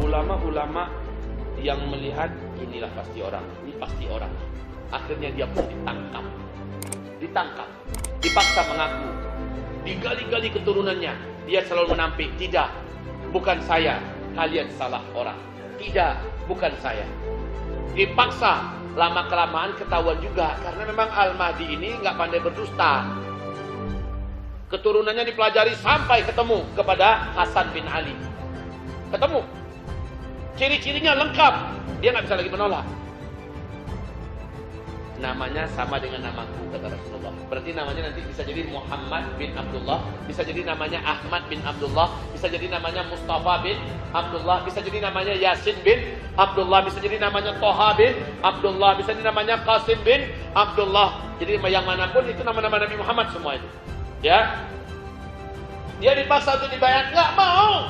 Ulama-ulama yang melihat inilah pasti orang, ini pasti orang. Akhirnya dia pun ditangkap, dipaksa mengaku, digali-gali keturunannya. Dia selalu menampik, tidak, bukan saya, kalian salah orang. Tidak, bukan saya. Dipaksa, lama-kelamaan ketahuan juga, karena memang Al-Mahdi ini nggak pandai berdusta. Keturunannya dipelajari sampai ketemu kepada Hasan bin Ali. Ketemu, ciri-cirinya lengkap, dia nggak bisa lagi menolak. Namanya sama dengan namaku, kata Rasulullah. Berarti namanya nanti bisa jadi Muhammad bin Abdullah, bisa jadi namanya Ahmad bin Abdullah, bisa jadi namanya Mustafa bin Abdullah, bisa jadi namanya Yasin bin Abdullah, bisa jadi namanya Toha bin Abdullah, bisa jadi namanya Qasim bin Abdullah. Jadi yang manapun itu nama-nama Nabi Muhammad semua itu. Ya, dia dipaksa untuk dibayar, nggak mau.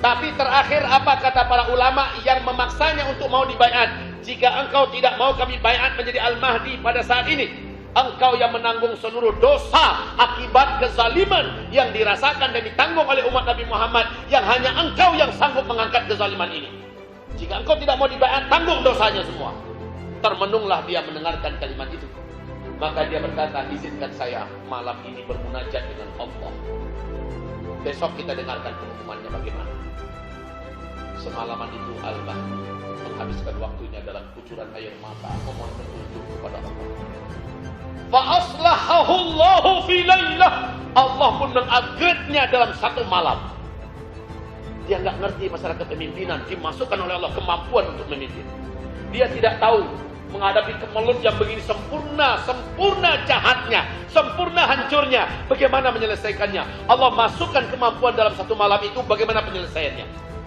Tapi terakhir apa kata para ulama yang memaksanya untuk mau dibayar? Jika engkau tidak mau kami bayat menjadi Al-Mahdi pada saat ini, engkau yang menanggung seluruh dosa akibat kezaliman yang dirasakan dan ditanggung oleh umat Nabi Muhammad, yang hanya engkau yang sanggup mengangkat kezaliman ini. Jika engkau tidak mau dibayat, tanggung dosanya semua. Termenunglah dia mendengarkan kalimat itu. Maka dia berkata, izinkan saya malam ini bermunajat dengan Allah. Besok kita dengarkan pengumumannya bagaimana. Semalaman itu Al-Mahdi menghabiskan waktunya dalam kucuran air mata memohon petunjuk kepada Allah. Fa aslahahu Allahu fi lailah. Allah pun mengupgrade-nya dalam satu malam. Dia nggak ngerti masalah kepemimpinan, dimasukkan oleh Allah kemampuan untuk memimpin. Dia tidak tahu menghadapi kemelut yang begini sempurna jahatnya, sempurna hancurnya, bagaimana menyelesaikannya. Allah masukkan kemampuan dalam satu malam itu, bagaimana penyelesaiannya.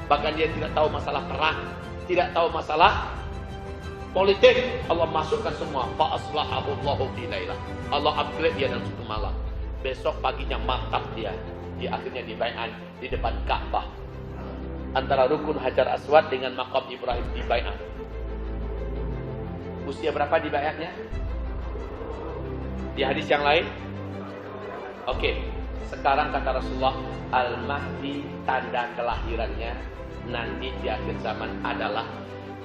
Bahkan dia tidak tahu masalah perang, tidak tahu masalah politik. Allah masukkan semua. Fa aslahahu Allahu fi lailah. Allah upgrade dia dalam satu malam. Besok paginya mantap dia. Dia akhirnya dibaiat di depan Ka'bah. Antara rukun Hajar Aswad dengan maqam Ibrahim dibaiat. Usia berapa dibaiatnya? Di hadis yang lain? Oke. Sekarang kata Rasulullah, Al-Mahdi tanda kelahirannya nanti di akhir zaman adalah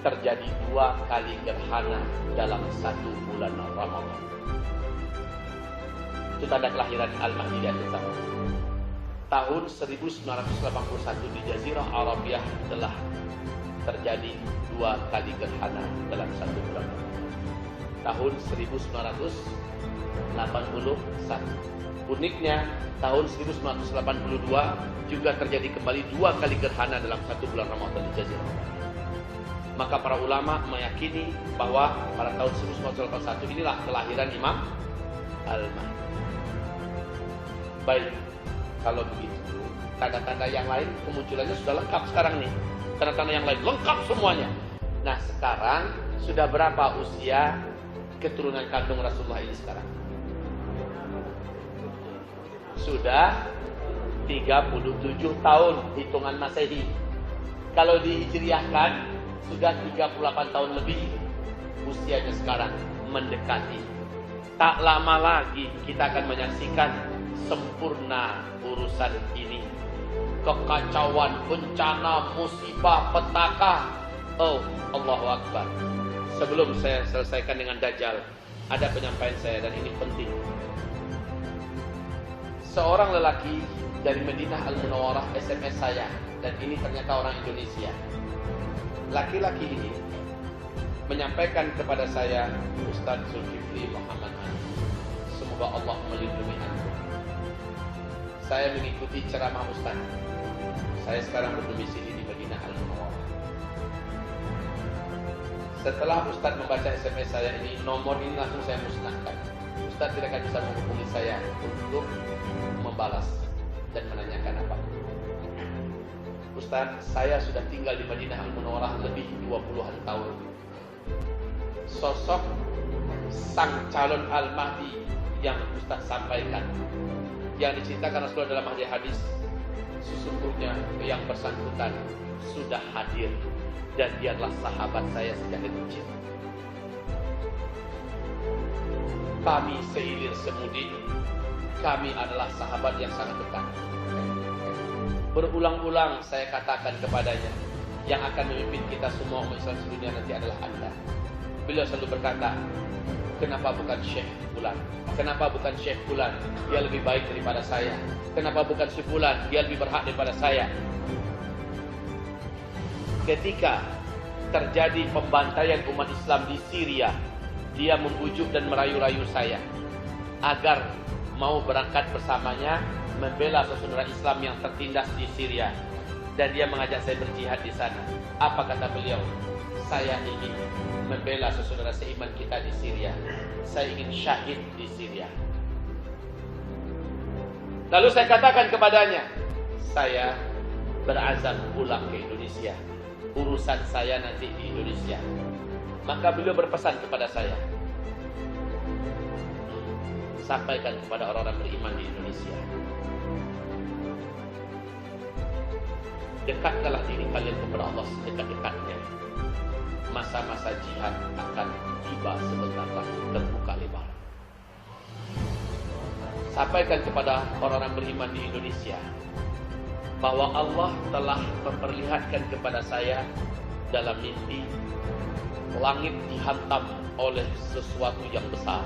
terjadi 2 kali gerhana dalam 1 bulan Ramadan. Itu tanda kelahiran Al-Mahdi di akhir zaman. Tahun 1981 di Jazirah Arabiyah telah terjadi 2 kali gerhana dalam 1 bulan. Tahun 1981. Uniknya tahun 1982 juga terjadi kembali 2 kali gerhana dalam 1 bulan Ramadan di Jazirah. Maka para ulama meyakini bahwa pada tahun 1981 inilah kelahiran Imam Al-Mahdi. Baik, kalau begitu tanda-tanda yang lain kemunculannya sudah lengkap sekarang nih. Tanda-tanda yang lain lengkap semuanya. Nah sekarang sudah berapa usia keturunan kandung Rasulullah ini sekarang? Sudah 37 tahun hitungan Masehi. Kalau dihijriahkan sudah 38 tahun lebih usianya sekarang, mendekati. Tak lama lagi kita akan menyaksikan sempurna urusan ini. Kekacauan, bencana, musibah, petaka. Oh, Allahu Akbar. Sebelum saya selesaikan dengan Dajjal, ada penyampaian saya dan ini penting. Seorang lelaki dari Madinah Al-Munawwarah SMS saya, dan ini ternyata orang Indonesia. Laki-laki ini menyampaikan kepada saya, Ustaz Zulkifli Muhammad Ali, semoga Allah melindungi antum. Saya mengikuti ceramah Ustaz. Saya sekarang berdomisili di Madinah Al-Munawwarah. Setelah Ustaz membaca SMS saya ini, nomor ini langsung saya musnahkan. Ustaz tidak akan bisa menghubungi saya untuk membalas dan menanyakan apa. Ustaz, saya sudah tinggal di Madinah Al-Munawwarah lebih 20-an tahun. Sosok sang calon Al-Mahdi yang Ustaz sampaikan, yang diceritakan Rasulullah dalam hadis, sesungguhnya yang bersangkutan sudah hadir dan dia adalah sahabat saya sejak kecil. Kami seilir semudi, kami adalah sahabat yang sangat dekat. Berulang-ulang saya katakan kepadanya, yang akan memimpin kita semua umat Islam sedunia nanti adalah Anda. Beliau selalu berkata, kenapa bukan Syekh Fulan? Kenapa bukan Syekh Fulan? Dia lebih baik daripada saya. Kenapa bukan Syekh Fulan? Dia lebih berhak daripada saya. Ketika terjadi pembantaian umat Islam di Syria, dia membujuk dan merayu-rayu saya agar mau berangkat bersamanya membela saudara Islam yang tertindas di Syria, dan dia mengajak saya berjihad di sana. Apa kata beliau? Saya ingin membela saudara seiman kita di Syria. Saya ingin syahid di Syria. Lalu saya katakan kepadanya, saya berazam pulang ke Indonesia. Urusan saya nanti di Indonesia. Maka beliau berpesan kepada saya, sampaikan kepada orang-orang beriman di Indonesia, dekatkanlah diri kalian kepada Allah sedekat-dekatnya. Masa-masa jihad akan tiba sebentar lagi, terbuka lebar. Sampaikan kepada orang-orang beriman di Indonesia bahwa Allah telah memperlihatkan kepada saya dalam mimpi langit dihantam oleh sesuatu yang besar.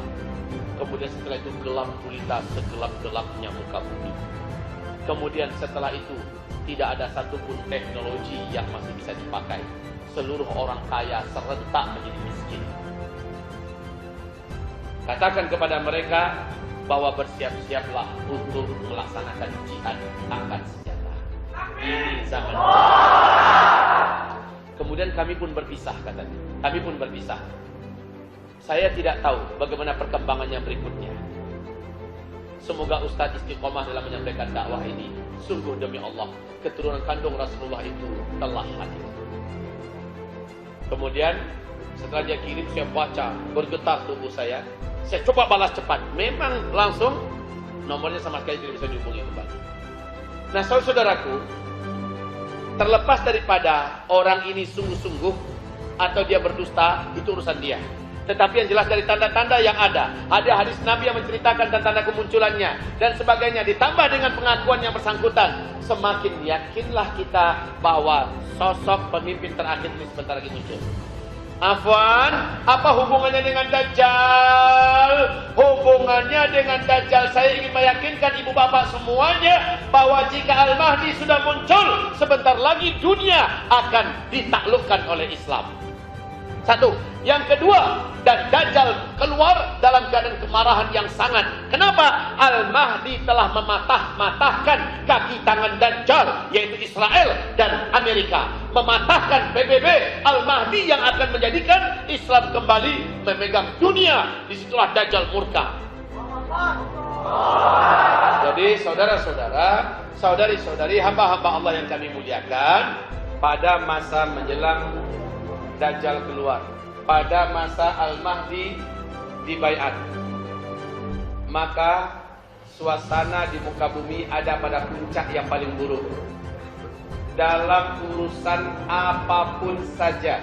Kemudian setelah itu gelap gulita segelap-gelapnya muka bumi. Kemudian setelah itu tidak ada satupun teknologi yang masih bisa dipakai. Seluruh orang kaya serentak menjadi miskin. Katakan kepada mereka bahwa bersiap-siaplah untuk melaksanakan jihad angkat senjata. Ini zaman. Kemudian kami pun berpisah, katanya. Kami pun berpisah. Saya tidak tahu bagaimana perkembangannya berikutnya. Semoga Ustaz istiqomah dalam menyampaikan dakwah ini. Sungguh demi Allah, keturunan kandung Rasulullah itu telah hadir. Kemudian setelah dia kirim, saya baca, bergetar tubuh saya. Saya coba balas cepat. Memang langsung nomornya sama sekali tidak bisa dihubungi kembali. Nah, saudaraku, terlepas daripada orang ini sungguh-sungguh atau dia berdusta, itu urusan dia. Tetapi yang jelas dari tanda-tanda yang ada hadis Nabi yang menceritakan tanda-tanda kemunculannya dan sebagainya, ditambah dengan pengakuan yang bersangkutan, semakin yakinlah kita bahwa sosok pemimpin terakhir ini sebentar lagi muncul. Afwan, apa hubungannya dengan Dajjal? Hubungannya dengan Dajjal, saya ingin meyakinkan ibu bapak semuanya bahwa jika Al-Mahdi sudah muncul, sebentar lagi dunia akan ditaklukkan oleh Islam. Satu. Yang kedua, dan Dajjal keluar dalam keadaan kemarahan yang sangat. Kenapa? Al-Mahdi telah mematah-matahkan kaki tangan Dajjal, yaitu Israel dan Amerika. Mematahkan PBB. Al-Mahdi yang akan menjadikan Islam kembali memegang dunia. Disitulah Dajjal murka. Jadi saudara-saudara, saudari-saudari, hamba-hamba Allah yang kami muliakan, pada masa menjelang Dajjal keluar, pada masa Al-Mahdi dibaiat, maka suasana di muka bumi ada pada puncak yang paling buruk. Dalam urusan apapun saja,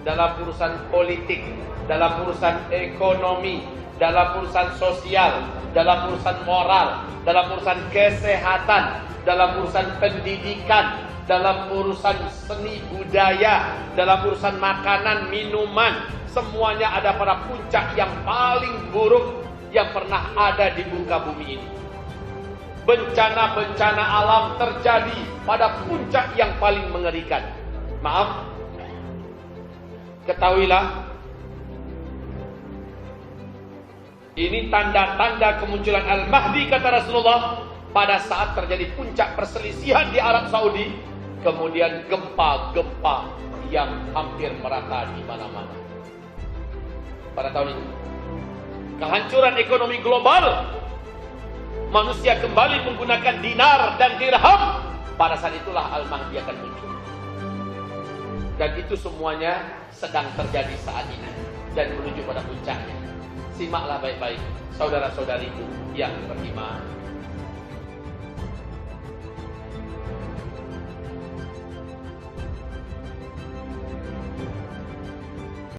dalam urusan politik, dalam urusan ekonomi, dalam urusan sosial, dalam urusan moral, dalam urusan kesehatan, dalam urusan pendidikan, dalam urusan seni budaya, dalam urusan makanan, minuman, semuanya ada pada puncak yang paling buruk yang pernah ada di muka bumi ini. Bencana-bencana alam terjadi pada puncak yang paling mengerikan. Maaf, ketahuilah, ini tanda-tanda kemunculan Al-Mahdi, kata Rasulullah, pada saat terjadi puncak perselisihan di Arab Saudi. Kemudian gempa-gempa yang hampir merata di mana-mana pada tahun itu. Kehancuran ekonomi global. Manusia kembali menggunakan dinar dan dirham. Pada saat itulah Al-Mahdi akan muncul. Dan itu semuanya sedang terjadi saat ini dan menuju pada puncaknya. Simaklah baik-baik saudara-saudariku yang beriman.